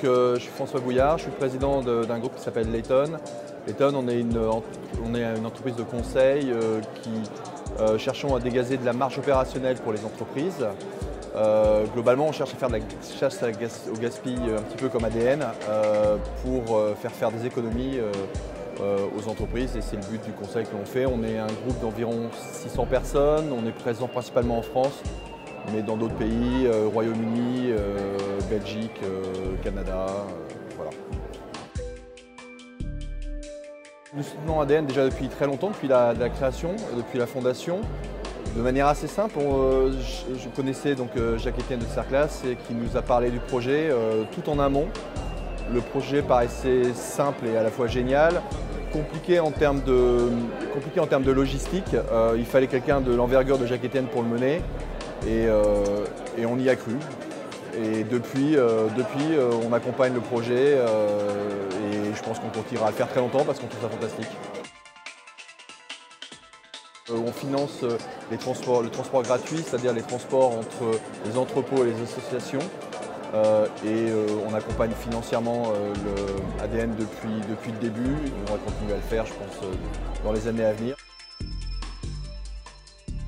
je suis François Bouillard, je suis le président d'un groupe qui s'appelle Layton. Layton, on est une entreprise de conseil qui cherchons à dégager de la marge opérationnelle pour les entreprises. Globalement, on cherche à faire de la chasse au gaspillage un petit peu comme ADN pour faire des économies aux entreprises, et c'est le but du conseil que l'on fait. On est un groupe d'environ 600 personnes, on est présent principalement en France, mais dans d'autres pays, Royaume-Uni, Belgique, Canada, voilà. Nous soutenons ADN déjà depuis très longtemps, depuis la création, depuis la fondation. De manière assez simple, je connaissais donc Jacques-Étienne de Cerclas qui nous a parlé du projet tout en amont. Le projet paraissait simple et à la fois génial, compliqué en termes de logistique. Il fallait quelqu'un de l'envergure de Jacques-Étienne pour le mener et on y a cru. Et depuis, on accompagne le projet et je pense qu'on continuera à le faire très longtemps parce qu'on trouve ça fantastique. On finance le transport gratuit, c'est-à-dire les transports entre les entrepôts et les associations. On accompagne financièrement ADN depuis le début. On va continuer à le faire, je pense, dans les années à venir.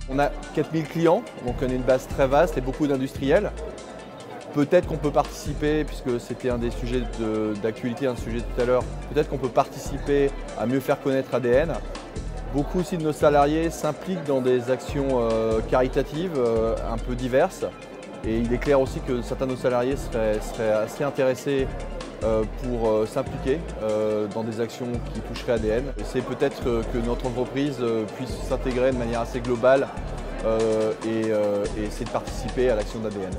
On a 4000 clients, donc on a une base très vaste et beaucoup d'industriels. Peut-être qu'on peut participer, puisque c'était un des sujets d'actualité, un sujet tout à l'heure, peut-être qu'on peut participer à mieux faire connaître ADN. Beaucoup aussi de nos salariés s'impliquent dans des actions caritatives un peu diverses. Et il est clair aussi que certains de nos salariés seraient assez intéressés pour s'impliquer dans des actions qui toucheraient ADN. C'est peut-être que notre entreprise puisse s'intégrer de manière assez globale et essayer de participer à l'action d'ADN.